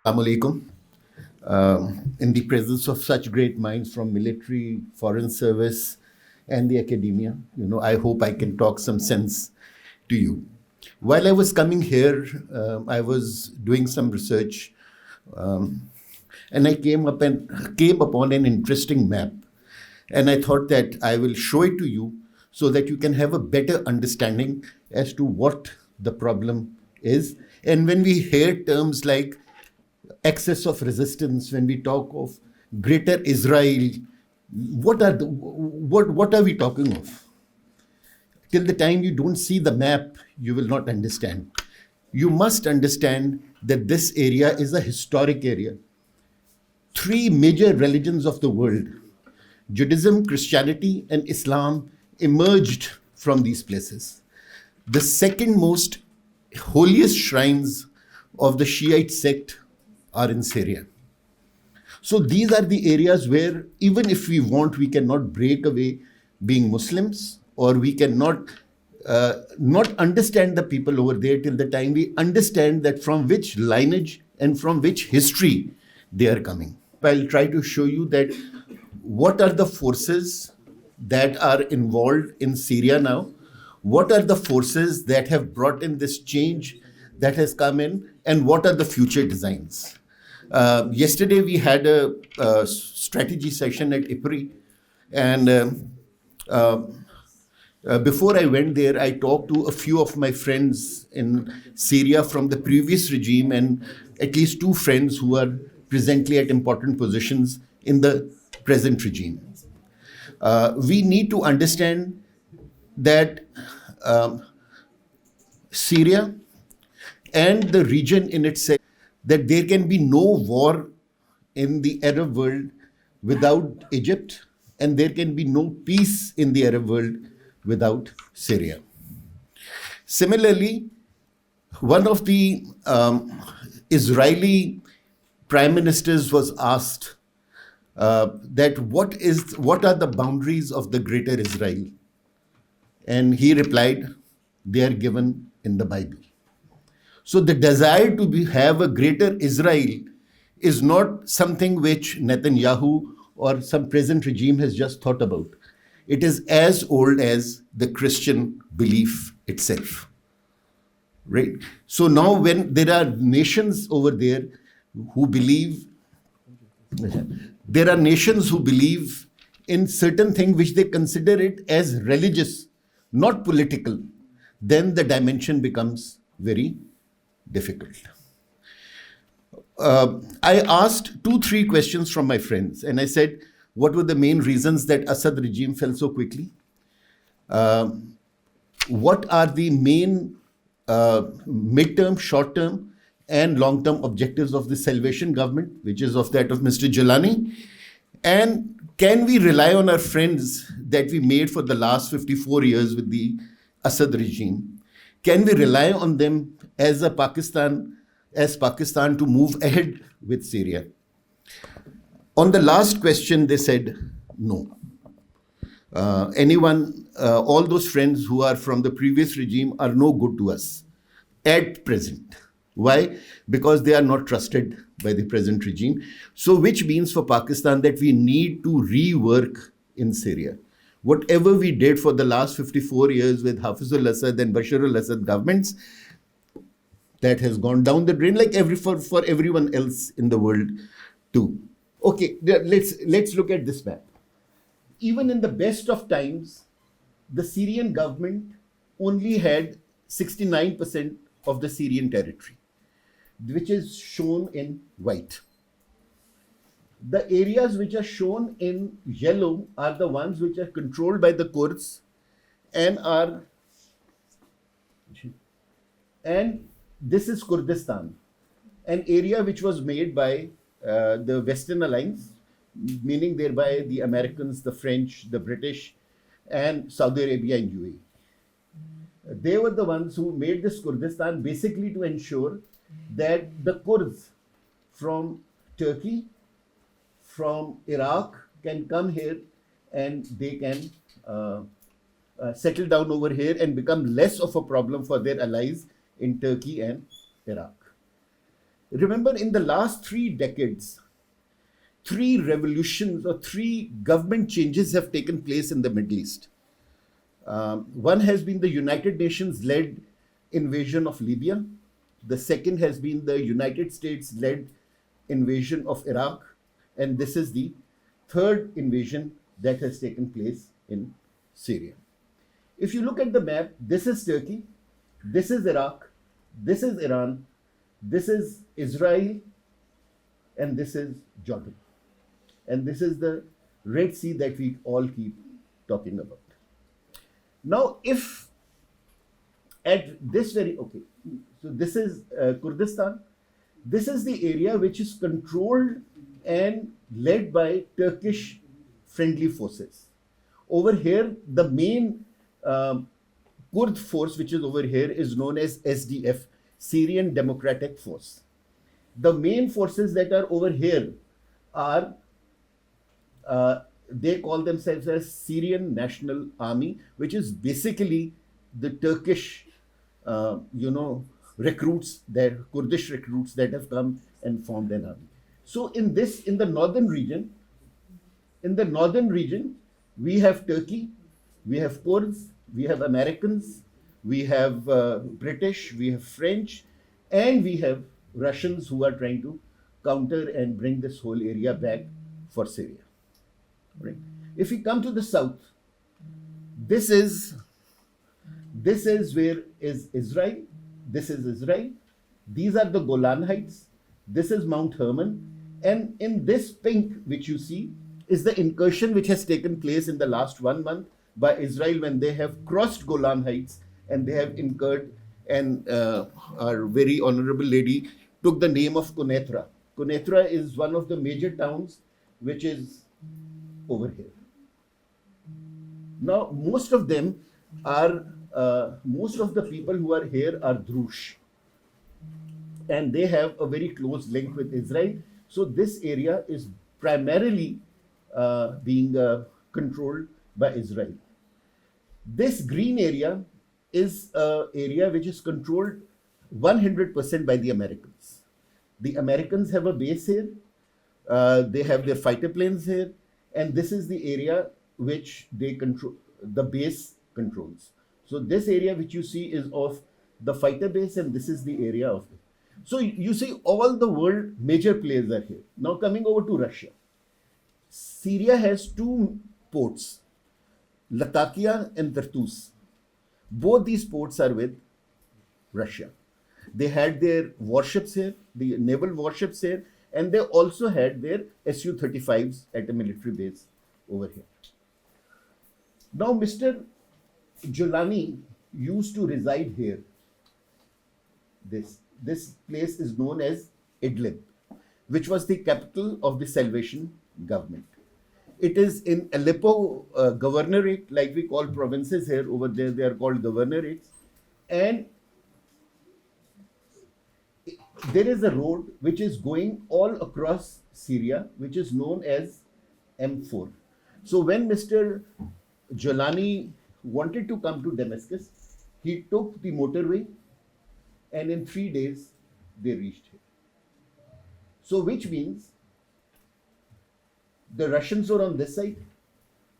Assalamu alaikum. In the presence of such great minds from military, foreign service, and the academia, I hope I can talk some sense to you. While I was coming here, I was doing some research, and I came upon an interesting map, and I thought that I will show it to you so that you can have a better understanding as to what the problem is. And when we hear terms like excess of resistance, when we talk of greater Israel, what are we talking of? Till the time you don't see the map, you will not understand. You must understand that this area is a historic area. Three major religions of the world, Judaism, Christianity, and Islam, emerged from these places. The second most holiest shrines of the Shiite sect are in Syria. So these are the areas where even if we want, we cannot break away being Muslims, or we cannot not understand the people over there till the time we understand that from which lineage and from which history they are coming. I'll try to show you that what are the forces that are involved in Syria now, what are the forces that have brought in this change that has come in, and what are the future designs. Yesterday we had a strategy session at IPRI, and before I went there, I talked to a few of my friends in Syria from the previous regime, and at least two friends who are presently at important positions in the present regime. We need to understand that Syria and the region in itself, that there can be no war in the Arab world without Egypt, and there can be no peace in the Arab world without Syria. Similarly, one of the Israeli prime ministers was asked that what are the boundaries of the greater Israel? And he replied, they are given in the Bible. So the desire to have a greater Israel is not something which Netanyahu or some present regime has just thought about. It is as old as the Christian belief itself, right? So now when there are nations over there who believe, in certain things which they consider it as religious, not political, then the dimension becomes very difficult. I asked 2-3 questions from my friends, and I said, what were the main reasons that Assad regime fell so quickly? What are the main midterm, short-term, and long-term objectives of the Salvation government, which is of that of Mr. Jalani? And can we rely on our friends that we made for the last 54 years with the Assad regime? Can we rely on them as Pakistan to move ahead with Syria? On the last question, they said no. All those friends who are from the previous regime are no good to us at present. Why? Because they are not trusted by the present regime. So which means for Pakistan that we need to rework in Syria. Whatever we did for the last 54 years with Hafizul Assad and Bashar al-Assad governments, that has gone down the drain, like for everyone else in the world too. Okay, let's look at this map. Even in the best of times, the Syrian government only had 69% of the Syrian territory, which is shown in white. The areas which are shown in yellow are the ones which are controlled by the Kurds and this is Kurdistan, an area which was made by the Western Alliance, meaning thereby the Americans, the French, the British, and Saudi Arabia and UAE. They were the ones who made this Kurdistan basically to ensure that the Kurds from Turkey, from Iraq can come here and they can settle down over here and become less of a problem for their allies in Turkey and Iraq. Remember, in the last 3 decades, 3 revolutions or 3 government changes have taken place in the Middle East. One has been the United Nations led invasion of Libya. The second has been the United States led invasion of Iraq. And this is the third invasion that has taken place in Syria. If you look at the map, this is Turkey, this is Iraq, this is Iran, this is Israel, and this is Jordan. And this is the Red Sea that we all keep talking about. Now, if at this okay, so this is Kurdistan. This is the area which is controlled and led by Turkish friendly forces. Over here, the main Kurd force, which is over here, is known as SDF, Syrian Democratic Force. The main forces that are over here are, they call themselves as Syrian National Army, which is basically the Turkish, recruits, Kurdish recruits that have come and formed an army. So in the northern region, we have Turkey, we have Kurds, we have Americans, we have British, we have French, and we have Russians who are trying to counter and bring this whole area back for Syria. Right? If we come to the south, this is where is Israel. This is Israel. These are the Golan Heights. This is Mount Hermon. And in this pink, which you see, is the incursion which has taken place in the last 1 month by Israel when they have crossed Golan Heights and they have incurred, and our very honorable lady took the name of Quneitra. Quneitra is one of the major towns which is over here. Now, most of the people who are here are Druze, and they have a very close link with Israel. So this area is primarily being controlled by Israel. This green area is an area which is controlled 100% by the Americans. The Americans have a base here. They have their fighter planes here, and this is the area which they control. The base controls. So this area which you see is of the fighter base, and this is the area of it. So you see all the world major players are here. Now coming over to Russia. Syria has 2 ports, Latakia and Tartus. Both these ports are with Russia. They had their warships here, the naval warships here, and they also had their Su-35s at a military base over here. Now, Mr. Jolani used to reside here. This place is known as Idlib, which was the capital of the Salvation government. It is in Aleppo governorate, like we call provinces here. Over there, they are called governorates. And there is a road which is going all across Syria, which is known as M4. So when Mr. Jolani wanted to come to Damascus, he took the motorway, and in 3 days, they reached here. So which means the Russians were on this side,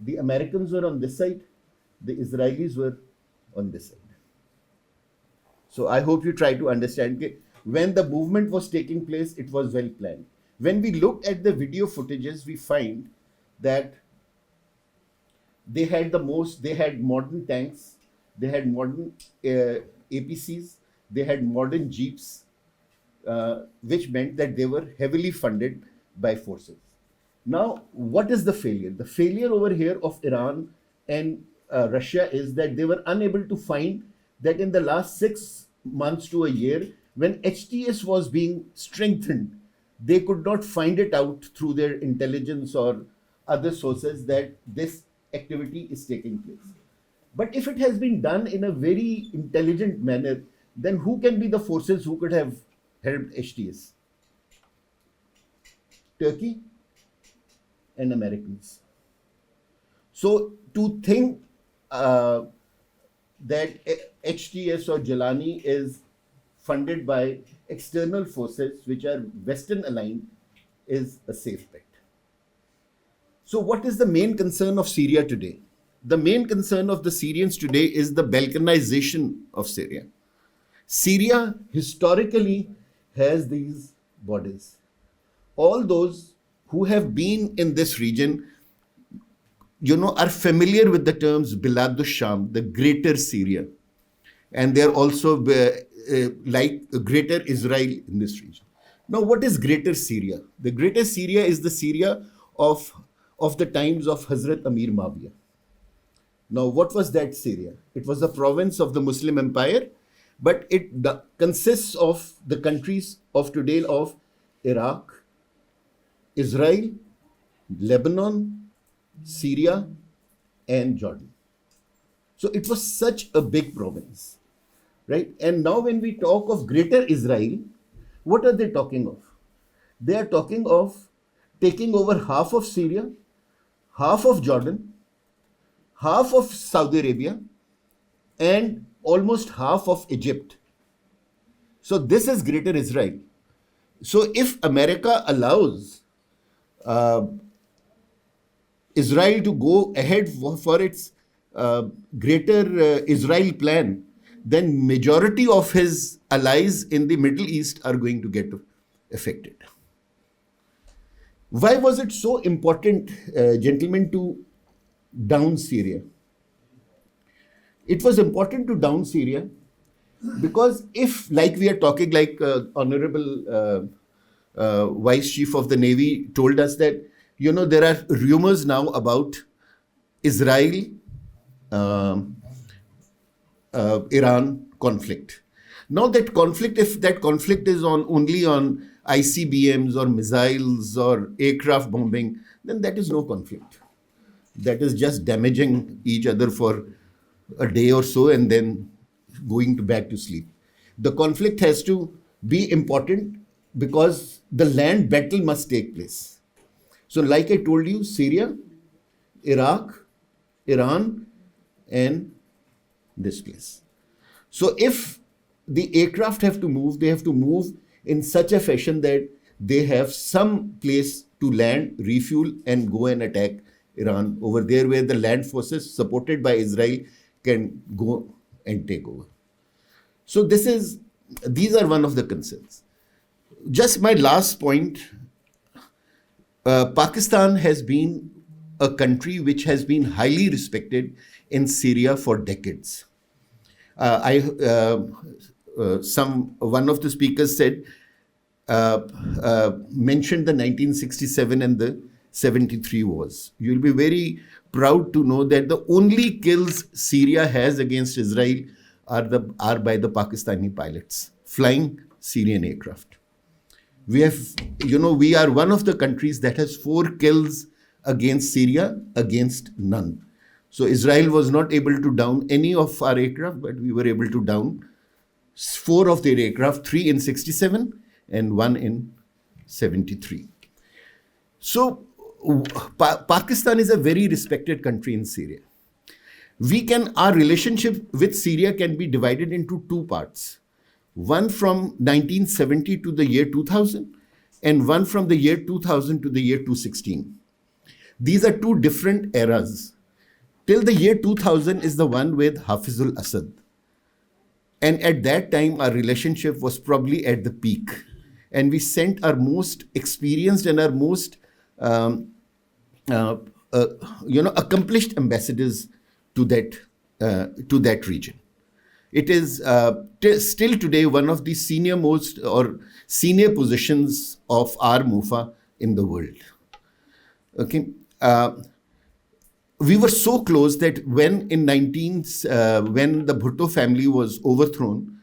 the Americans were on this side, the Israelis were on this side. So I hope you try to understand. When the movement was taking place, it was well planned. When we look at the video footages, we find that they had modern tanks, they had modern APCs, they had modern jeeps, which meant that they were heavily funded by forces. Now, what is the failure? The failure over here of Iran and Russia is that they were unable to find that in the last 6 months to a year, when HTS was being strengthened, they could not find it out through their intelligence or other sources that this activity is taking place. But if it has been done in a very intelligent manner, then who can be the forces who could have helped HTS? Turkey and Americans. So to think that HTS or Jalani is funded by external forces which are Western aligned is a safe bet. So, what is the main concern of Syria today? The main concern of the Syrians today is the balkanization of Syria. Syria historically has these borders. All those who have been in this region, are familiar with the terms Bilad sham, the greater Syria. And they're also like greater Israel in this region. Now, what is greater Syria? The greater Syria is the Syria of the times of Hazrat Amir Mawiyah. Now, what was that Syria? It was a province of the Muslim Empire, but it consists of the countries of today of Iraq, Israel, Lebanon, Syria, and Jordan. So it was such a big province, right? And now when we talk of Greater Israel, what are they talking of? They are talking of taking over half of Syria, half of Jordan, half of Saudi Arabia, and almost half of Egypt. So this is Greater Israel. So if America allows Israel to go ahead for its Greater Israel plan, then majority of his allies in the Middle East are going to get affected. Why was it so important, gentlemen, to down Syria? It was important to down Syria because if, like we are talking, like Honorable Vice Chief of the Navy told us that, there are rumors now about Israel, Iran conflict. Now that conflict, if that conflict is only on ICBMs or missiles or aircraft bombing, then that is no conflict. That is just damaging each other for a day or so and then going back to sleep. The conflict has to be important because the land battle must take place. So like I told you, Syria, Iraq, Iran, and this place. So if the aircraft have to move, they have to move in such a fashion that they have some place to land, refuel, and go and attack Iran over there where the land forces supported by Israel can go and take over. So these are one of the concerns. Just my last point, Pakistan has been a country which has been highly respected in Syria for decades. One of the speakers said, mentioned the 1967 and the 73 wars. You'll be very proud to know that the only kills Syria has against Israel are by the Pakistani pilots flying Syrian aircraft. We are one of the countries that has 4 kills against Syria, against none. So Israel was not able to down any of our aircraft, but we were able to down 4 of their aircraft, 3 in 67 and 1 in 73. So Pakistan is a very respected country in Syria. Our relationship with Syria can be divided into 2 parts. One from 1970 to the year 2000 and one from the year 2000 to the year 2016. These are 2 different eras. Till the year 2000 is the one with Hafizul Assad. And at that time, our relationship was probably at the peak. And we sent our most experienced and our most accomplished ambassadors to that region. It is still today one of the senior positions of our MUFA in the world. Okay. We were so close that when the Bhutto family was overthrown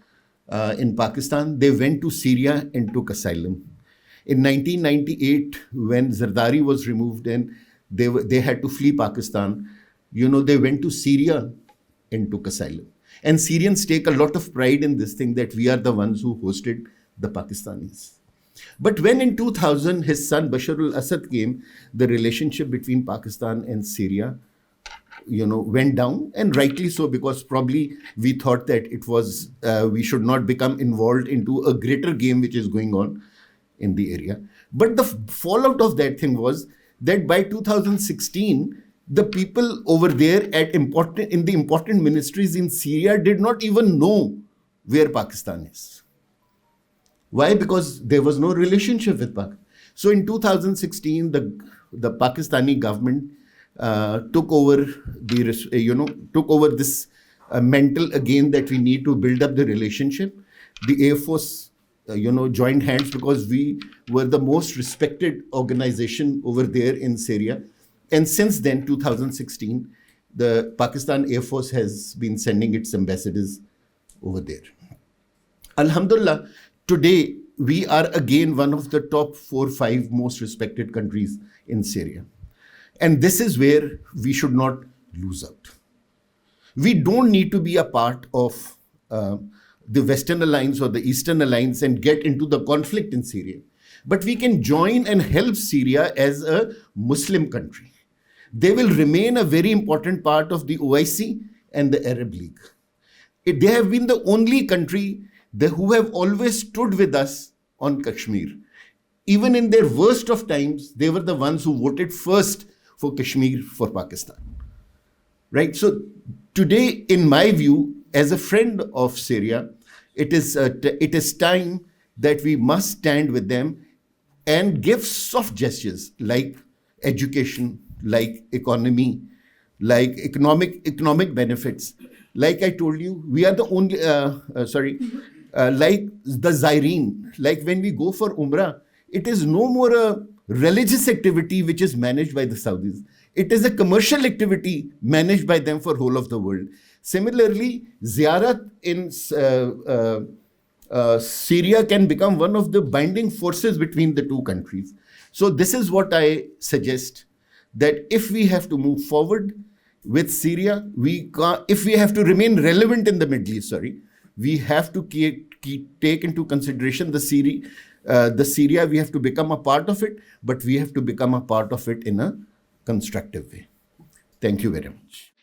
in Pakistan, they went to Syria and took asylum. In 1998, when Zardari was removed and they had to flee Pakistan, they went to Syria and took asylum. And Syrians take a lot of pride in this thing that we are the ones who hosted the Pakistanis. But when in 2000 his son Bashar al-Assad came, the relationship between Pakistan and Syria went down, and rightly so, because probably we thought that it was we should not become involved into a greater game which is going on in the area. But the fallout of that thing was that by 2016, the people over there in the important ministries in Syria did not even know where Pakistan is. Why? Because there was no relationship with Pakistan. So in 2016, the Pakistani government took over this mental again that we need to build up the relationship. The Air Force, joined hands, because we were the most respected organization over there in Syria. And since then, 2016, the Pakistan Air Force has been sending its ambassadors over there. Alhamdulillah, today we are again one of the top 4 or 5 most respected countries in Syria. And this is where we should not lose out. We don't need to be a part of the Western Alliance or the Eastern Alliance and get into the conflict in Syria. But we can join and help Syria as a Muslim country. They will remain a very important part of the OIC and the Arab League. They have been the only country who have always stood with us on Kashmir. Even in their worst of times, they were the ones who voted first for Kashmir for Pakistan. Right? So today, in my view, as a friend of Syria, it is time that we must stand with them and give soft gestures like education, like economy, like economic benefits. Like I told you, we are the only, like the Zaireen, like when we go for Umrah, it is no more a religious activity which is managed by the Saudis. It is a commercial activity managed by them for whole of the world. Similarly, ziyarat in Syria can become one of the binding forces between the two countries. So this is what I suggest, that if we have to move forward with Syria, if we have to remain relevant in the Middle East, we have to take into consideration the Syria, we have to become a part of it, but we have to become a part of it in a constructive way. Thank you very much.